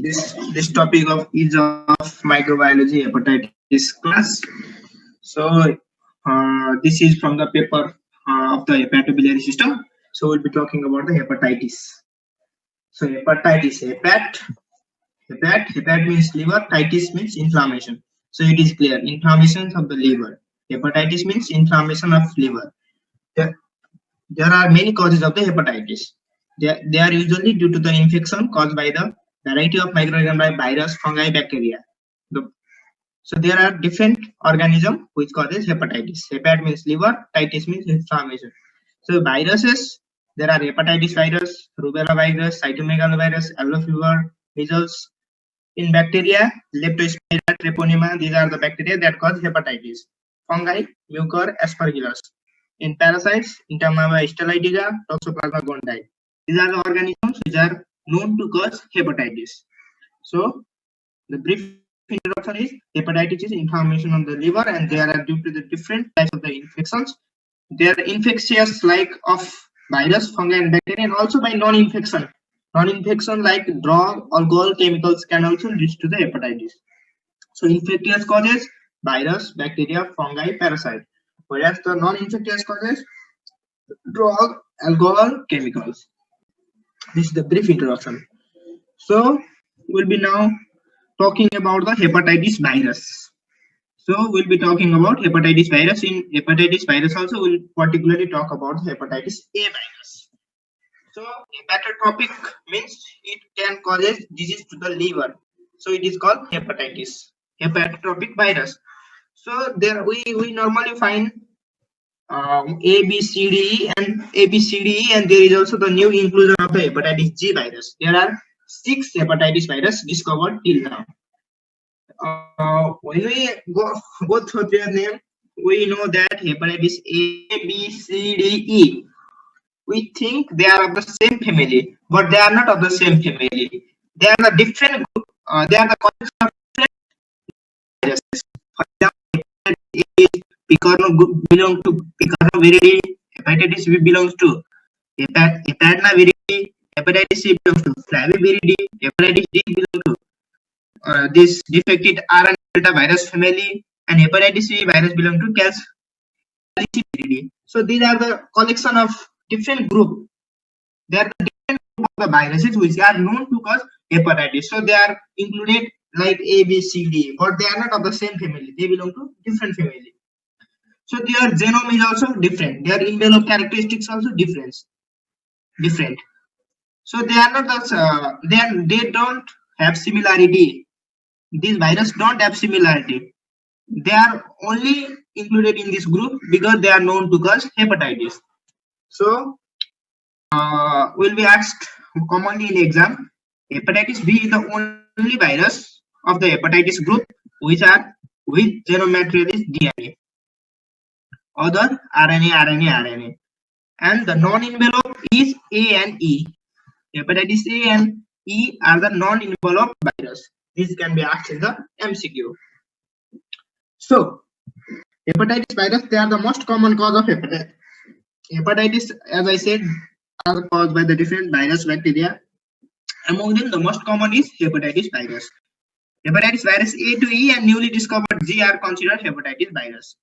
this topic of is of microbiology hepatitis class. So this is from the paper of the hepatobiliary system. So we'll be talking about the hepatitis. So hepatitis, hepat means liver, titis means inflammation. So it is clear, inflammation of the liver. Hepatitis means inflammation of liver. There, there are many causes of the hepatitis. They are usually due to the infection caused by the variety of microorganisms like virus, fungi, bacteria. The- so there are different organisms which causes hepatitis. Hepat means liver, titis means inflammation. So viruses, there are hepatitis virus, rubella virus, cytomegalovirus, yellow fever, measles. In bacteria, Leptospira, Treponema, these are the bacteria that cause hepatitis. Fungi, Mucor, Aspergillus. In parasites, Entamoeba histolytica, Toxoplasma gondii. These are the organisms which are known to cause hepatitis. So, the brief introduction is hepatitis is inflammation of the liver, and they are due to the different types of the infections. They are infectious like of virus, fungi, and bacteria, and also by non-infection. Non-infection like drug, alcohol, chemicals can also lead to the hepatitis. So infectious causes virus, bacteria, fungi, parasite. Whereas the non-infectious causes drug, alcohol, chemicals. This is the brief introduction. So we'll be now talking about the hepatitis virus. So we'll be talking about hepatitis virus. In hepatitis virus also we'll particularly talk about hepatitis A virus. So hepatotropic means it can cause disease to the liver. So it is called hepatitis, hepatotropic virus. So there we normally find A, B, C, D, E and A, B, C, D, E, and there is also the new inclusion of the hepatitis G virus. There are 6 hepatitis virus discovered till now. When we go through their name, we know that hepatitis A, B, C, D, E. We think they are of the same family, but they are not of the same family. They are the different group. They are the collection of different viruses. For example, hepatitis A picorno belong to picornaviridae. Hepatitis B belongs to hepatnaviridae. Hepatitis C belongs to flaviviridae. Hepatitis D belongs to this defected RNA delta virus family, and hepatitis C virus belong to calciviridae. So these are the collection of different group. They are the different group of the viruses which are known to cause hepatitis. So they are included like A, B, C, D, but they are not of the same family. They belong to different family. So their genome is also different. Their envelope characteristics also different. So they are not they don't have similarity. These viruses don't have similarity. They are only included in this group because they are known to cause hepatitis. So will be asked commonly in exam. Hepatitis B is the only virus of the hepatitis group which are with genome material is DNA. Other RNA, and the non-envelope is A and E. Hepatitis A and E are the non-envelope virus. This can be asked in the MCQ. So, hepatitis virus, they are the most common cause of hepatitis. Hepatitis, as I said, are caused by the different virus bacteria. Among them, the most common is hepatitis virus. Hepatitis virus A to E and newly discovered G are considered hepatitis virus.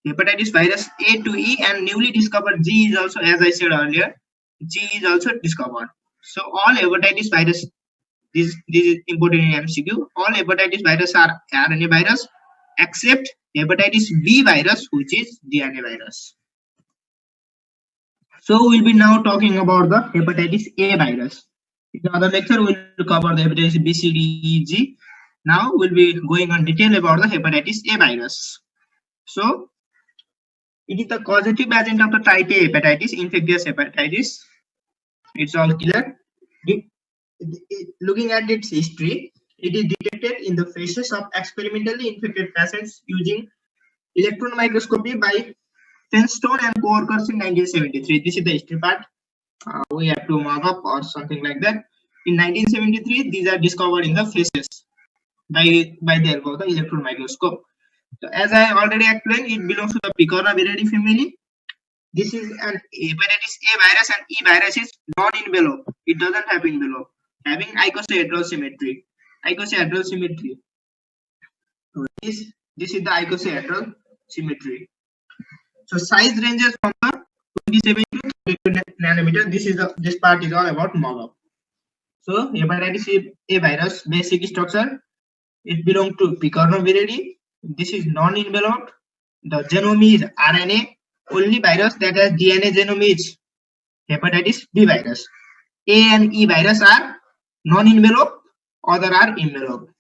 Hepatitis virus A to E and newly discovered G is also, as I said earlier, G is also discovered. So all hepatitis virus, this is important in MCQ. All hepatitis virus are RNA virus except hepatitis B virus, which is DNA virus. So we'll be now talking about the hepatitis A virus. In another lecture, we'll cover the hepatitis B, C, D, E, G. Now we'll be going on detail about the hepatitis A virus. So it is the causative agent of the type A hepatitis, infectious hepatitis. It's all clear. Looking at its history, it is detected in the faces of experimentally infected patients using electron microscopy by Fenstone and co-workers in 1973. This is the history part. We have to mark up or something like that. In 1973, these are discovered in the faces by the help of the electron microscope. So as I already explained, it belongs to the Picornaviridae family. This is an hepatitis A virus, and E virus is non-envelope. It doesn't have envelope. having icosahedral symmetry. Icosahedral symmetry. So this is the icosahedral symmetry. So size ranges from the 27 to 32 nanometer. This part is all about MOGUP. So hepatitis A virus basic structure. It belongs to Picornaviridae. This is non-enveloped. The genome is RNA. Only virus that has DNA genome is hepatitis B virus. A and E virus are non-enveloped, other are enveloped.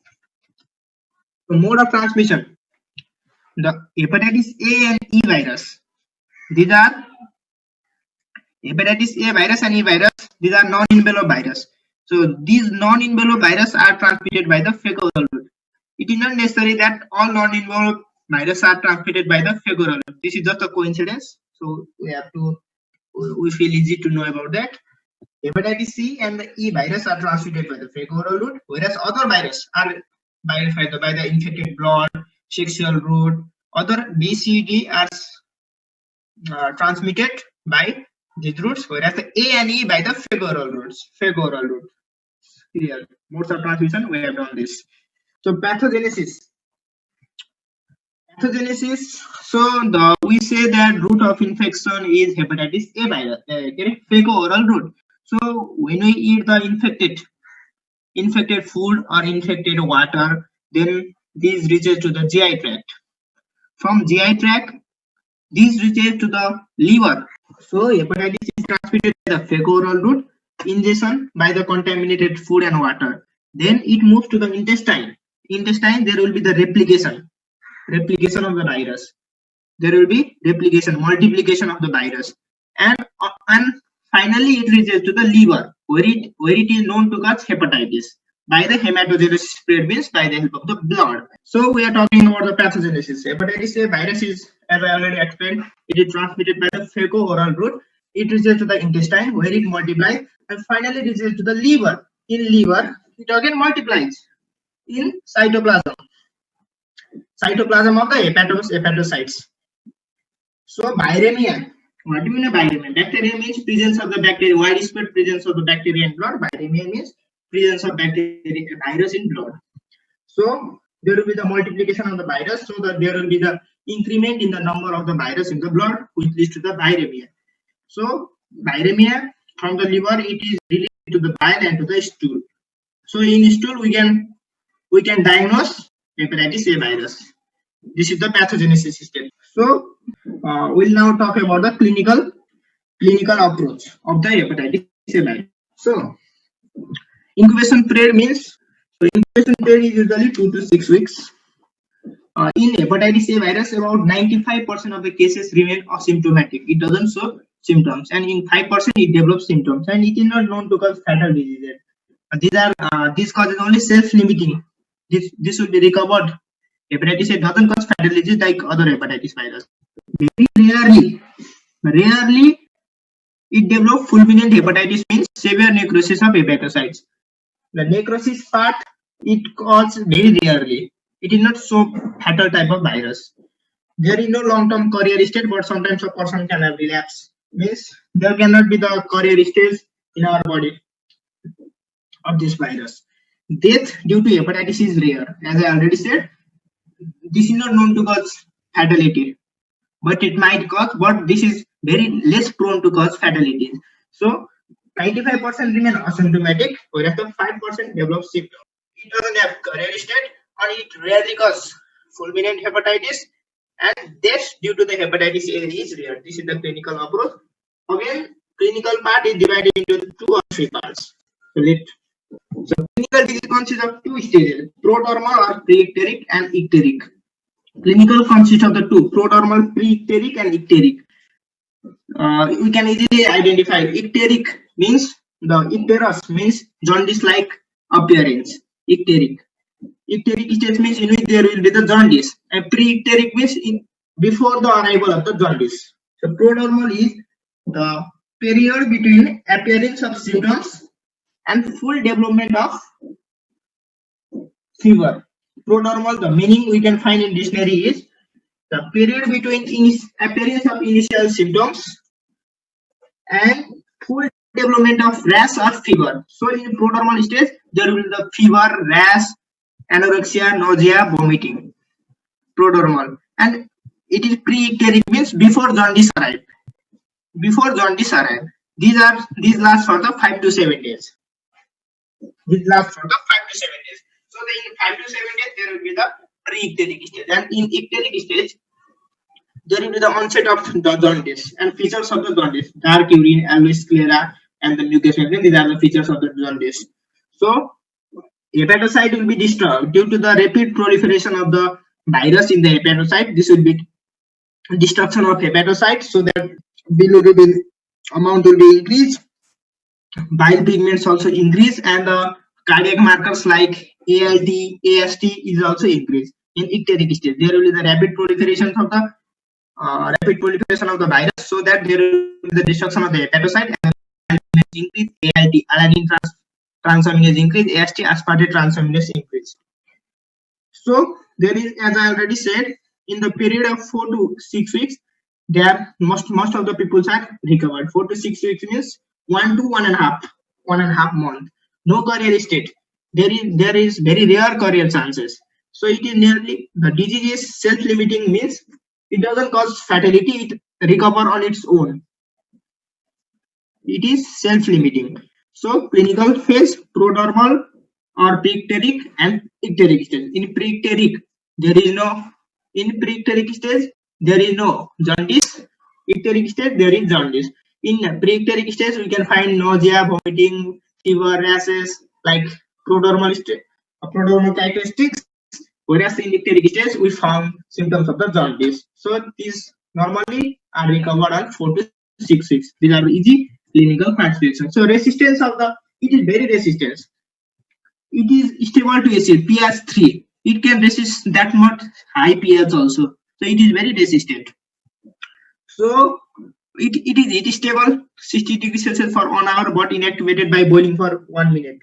The mode of transmission. The hepatitis A and E virus. These are hepatitis A virus and E virus. These are non-enveloped virus. So these non-enveloped virus are transmitted by the fecal route. It is not necessary that all non-enveloped virus are transmitted by the fecal route. This is just a coincidence. So we feel easy to know about that. Hepatitis C and the E virus are transmitted by the fecal route, whereas other virus are by the infected blood, sexual route. Other B, C, D are transmitted by these routes, whereas the A and E by the fecal routes. Fecal route. Here, modes of transmission, we have done this. So pathogenesis. So we say that route of infection is hepatitis A virus, fecal-oral route. So when we eat the infected food or infected water, then these reaches to the GI tract. From GI tract, these reaches to the liver. So hepatitis is transmitted by the fecal-oral route, ingestion by the contaminated food and water. Then it moves to the intestine. Intestine, there will be the replication of the virus. There will be multiplication of the virus, and finally it reaches to the liver, where it is known to cause hepatitis by the hematogenesis spread, means by the help of the blood. So we are talking about the pathogenesis. Hepatitis A virus is, as I already explained, it is transmitted by the fecal-oral route. It reaches to the intestine, where it multiplies, and finally reaches to the liver. In liver, it again multiplies in cytoplasm of the hepatocytes. So viremia. What do you mean by viremia? Bacteria means presence of the bacteria, widespread presence of the bacteria in blood. Viremia means presence of virus in blood. So there will be the multiplication of the virus, so that there will be the increment in the number of the virus in the blood, which leads to the viremia. So viremia from the liver, it is related to the bile and to the stool. So in stool we can diagnose hepatitis A virus. This is the pathogenesis system. So we'll now talk about the clinical approach of the hepatitis A virus. So incubation period means, incubation period is usually 2 to 6 weeks. In hepatitis A virus, about 95% of the cases remain asymptomatic. It doesn't show symptoms, and in 5% it develops symptoms, and it is not known to cause fatal diseases. These causes only self-limiting. This will be recovered. Hepatitis A doesn't cause fatal disease like other hepatitis virus. Very rarely it develops fulminant hepatitis, means severe necrosis of hepatocytes. The necrosis part, it causes very rarely. It is not so fatal type of virus. There is no long-term carrier state, but sometimes a person can have relapse. Means there cannot be the carrier stage in our body of this virus. Death due to hepatitis is rare. As I already said, this is not known to cause fatality, but it might cause, but this is very less prone to cause fatalities. So 95% remain asymptomatic, whereas the 5% develop symptoms. It doesn't have carrier state, and it rarely causes fulminant hepatitis, and death due to the hepatitis A is rare. This is the clinical approach. Again, clinical part is divided into 2 or 3 parts. So clinical disease consists of 2 stages: prodromal or pre-icteric and icteric. Clinical consists of the 2: prodromal, pre-icteric, and icteric. We can easily identify. Icteric means the icterus means jaundice-like appearance. Icteric stage means in which there will be the jaundice, and pre-icteric means before the arrival of the jaundice. So prodromal is the period between appearance of symptoms and full development of fever. Prodromal, the meaning we can find in dictionary is the period between appearance of initial symptoms and full development of rash or fever. So in prodromal stage, there will be the fever, rash, anorexia, nausea, vomiting. Prodromal, and it is pre-icteric, means before jaundice arrive. Before jaundice arrive, these last for the 5 to 7 days. These last for the 5 to 7 days. So in 5 to 7 days there will be the pre-icteric stage, and in icteric stage there will be the onset of the jaundice and features of the jaundice: dark urine, always sclera, and the mucous membrane. These are the features of the jaundice. So hepatocyte will be disturbed due to the rapid proliferation of the virus in the hepatocyte. This will be destruction of hepatocyte, so that bilirubin amount will be increased, bile pigments also increase, and the cardiac markers like ALT, AST is also increased. In icteric stage, there will be the rapid proliferation of the virus, so that there will be the destruction of the hepatocyte, and increase ALT, alanine transaminase increase, AST, aspartate transaminase increase. So there is, as I already said, in the period of 4 to 6 weeks, there most of the people are recovered. 4 to 6 weeks means 1 to 1.5 month. No carrier state. There is very rare carrier chances. So it is nearly, the disease is self-limiting, means it doesn't cause fatality. It recover on its own. It is self-limiting. So clinical phase, prodromal or pre-icteric and icteric stage. In pre-icteric, there is no. In pre-icteric stage, there is no jaundice. Icteric stage, there is jaundice. In pre-icteric stage, we can find nausea, vomiting, fever, rashes, like prodromal characteristics. Whereas in icteric stage, we found symptoms of the jaundice. So these normally are recovered on 4 to 6 weeks. These are easy clinical classification. So resistance of the, it is very resistant. It is stable to acid, pH 3. It can resist that much high pH also. So it is very resistant. So it is stable 60 degrees Celsius for 1 hour, but inactivated by boiling for 1 minute.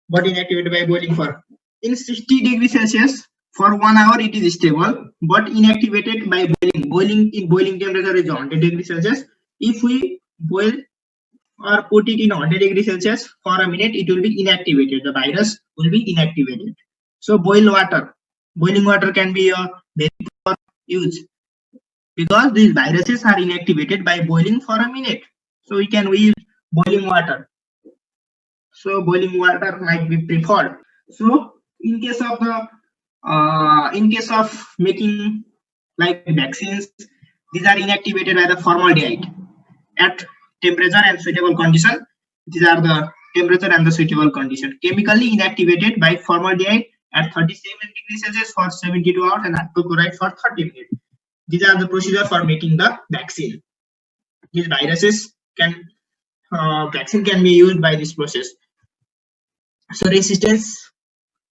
But inactivated by boiling for, in 60 degrees Celsius for 1 hour it is stable, but inactivated by boiling. In boiling temperature is 100 degrees Celsius. If we boil or put it in 100 degrees Celsius for a minute, it will be inactivated. The virus will be inactivated. So boiling water can be a very poor use, because these viruses are inactivated by boiling for a minute. So we can use boiling water. So boiling water might be preferred. So in case of making like vaccines, these are inactivated by the formaldehyde at temperature and suitable condition. These are the temperature and the suitable condition. Chemically inactivated by formaldehyde at 37 degrees Celsius for 72 hours and hypochlorite for 30 minutes. These are the procedure for making the vaccine. These viruses vaccine can be used by this process. So resistance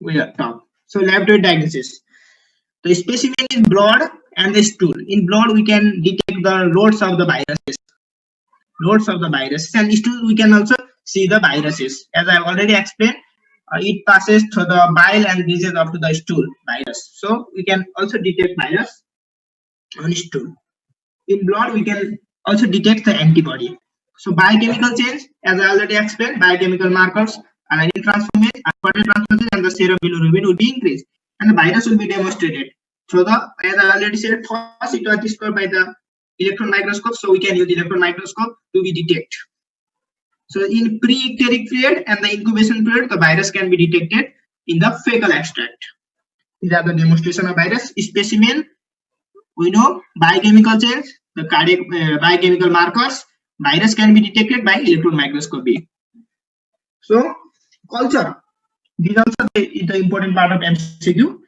we are talk. So laboratory diagnosis. The specimen is blood and the stool. In blood we can detect the loads of the viruses. And stool we can also see the viruses. As I have already explained, it passes through the bile and reaches up to the stool virus. So we can also detect virus on stool. In blood we can also detect the antibody. So biochemical change, as I already explained, biochemical markers, alanine transformase, aspartate transformase, and the serum bilirubin will be increased, and the virus will be demonstrated. So as I already said, first it was discovered by the electron microscope, so we can use electron microscope to be detect. So in pre-icteric period and the incubation period, the virus can be detected in the fecal extract. These are the demonstration of virus specimen. We know biochemical change, the cardiac biochemical markers, virus can be detected by electron microscopy. So culture, this also is the important part of MCQ.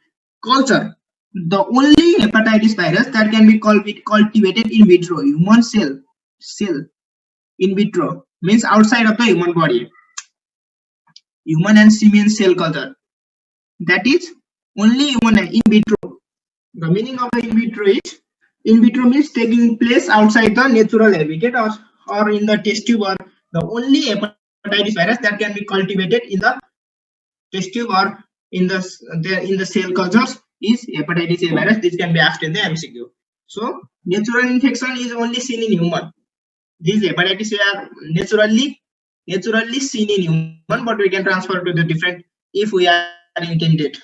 Culture, the only hepatitis virus that can be cultivated in vitro, human cell in vitro, means outside of the human body, human and simian cell culture. That is only human in vitro. The meaning of the in vitro is, in vitro means taking place outside the natural habitat or in the test tube, or the only hepatitis virus that can be cultivated in the test tube or in the cell cultures is hepatitis A virus. This can be asked in the MCQ. So natural infection is only seen in human. These hepatitis A are naturally naturally seen in human, but we can transfer to the different if we are intended.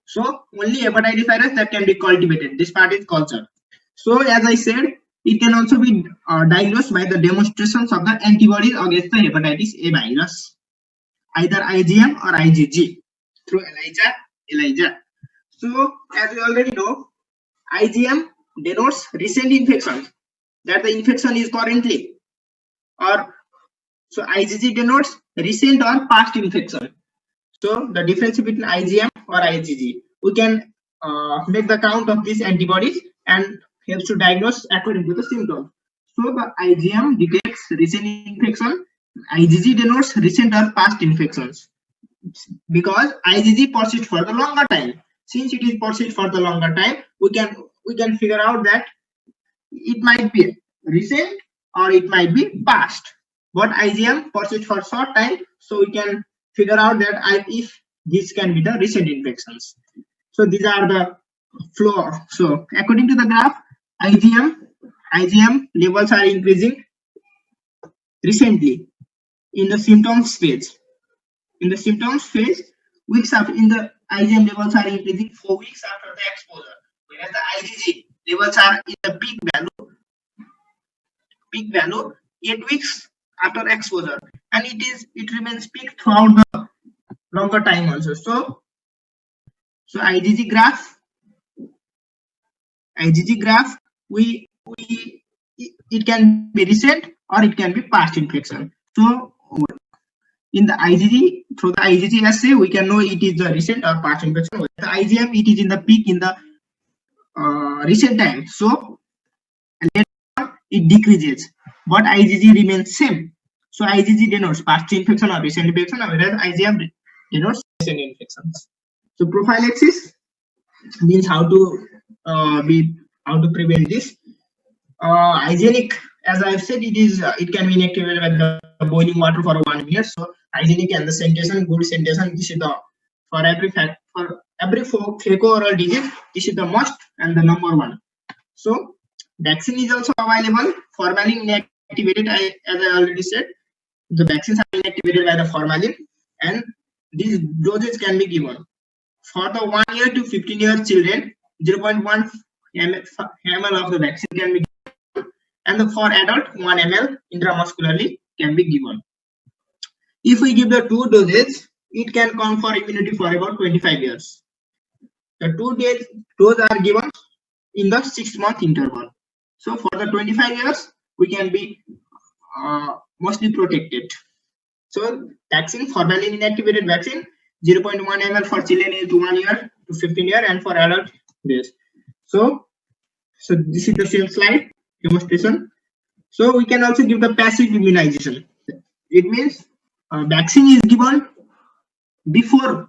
So only hepatitis virus that can be cultivated. This part is culture. So as I said, it can also be diagnosed by the demonstrations of the antibodies against the hepatitis A virus, either IgM or IgG through ELISA. So as we already know, IgM denotes recent infection, that the infection is currently, or so IgG denotes recent or past infection. So the difference between IgM or IgG, we can make the count of these antibodies and helps to diagnose according to the symptoms. So the IgM detects recent infection, IgG denotes recent or past infections. Because IgG persists for the longer time. Since it is persist for the longer time, we can figure out that it might be recent or it might be past. But IgM persists for short time, so we can figure out that if this can be the recent infections. So these are the flow. So according to the graph, IgM levels are increasing recently in the symptoms phase. In the symptoms phase, weeks after, in the IgM levels are increasing 4 weeks after the exposure, whereas the IgG levels are in the peak value 8 weeks after exposure, and it remains peak throughout the longer time also. So IgG graph, we it can be recent or it can be past infection. So in the IgG, through the IgG assay, we can know it is the recent or past infection. With the IgM, it is in the peak in the recent time. So later on, it decreases, but IgG remains same. So IgG denotes past infection or recent infection, whereas IgM denotes recent infections. So prophylaxis means how to prevent this. Hygienic, as I've said, it can be inactivated by the boiling water for 1 minute. So hygienic and the sanitation, good sanitation. This is the for every fecal-oral disease. This is the must and the number one. So vaccine is also available. Formalin inactivated, as I already said, the vaccines are inactivated by the formalin, and these doses can be given for the 1 year to 15-year children. 0.1 ml of the vaccine can be given, and for adult 1 ml intramuscularly can be given. If we give the 2 doses, it can confer immunity for about 25 years. The 2 doses are given in the 6-month interval. So for the 25 years, we can be mostly protected. So vaccine, formalin inactivated vaccine, 0.1 ml for children aged 1 year to 15 years, and for adult this. So this is the same slide demonstration. So we can also give the passive immunization. It means vaccine is given before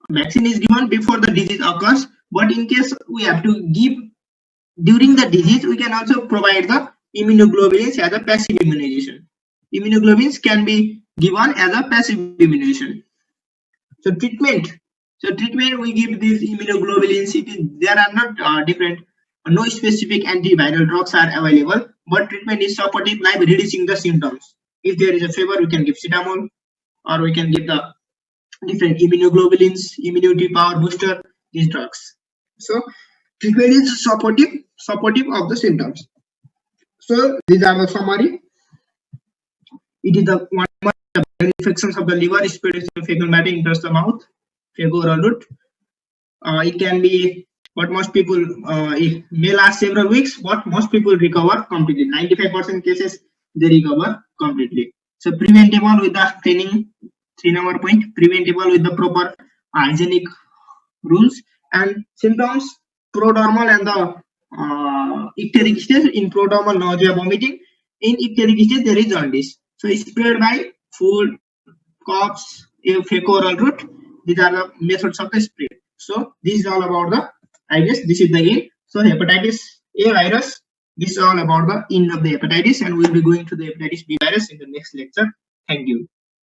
the disease occurs, but in case we have to give during the disease, we can also provide the immunoglobulins as a passive immunization. Immunoglobulins can be given as a passive immunization. So treatment, we give these immunoglobulins. There are not different, no specific antiviral drugs are available, but treatment is supportive like reducing the symptoms. If there is a fever, we can give cetamol, or we can give the different immunoglobulins, immunity power booster, these drugs. So treatment is supportive of the symptoms. So these are the summary. It is the one infections of the liver spread through fecal matter enters the mouth, fecal-oral route. It can be, but most people it may last several weeks, but most people recover completely. 95% cases they recover completely. So preventable with the training, 3 number point, preventable with the proper hygienic rules. And symptoms, prodromal and the icteric stage. In prodromal, nausea, vomiting. In icteric stage, there is jaundice. So it's spread by food, coughs, fecal-oral route. These are the methods of the spread. So this is all about the, I guess this is the end. So hepatitis A virus, this is all about the end of the hepatitis, and we'll be going to the hepatitis B virus in the next lecture. Thank you.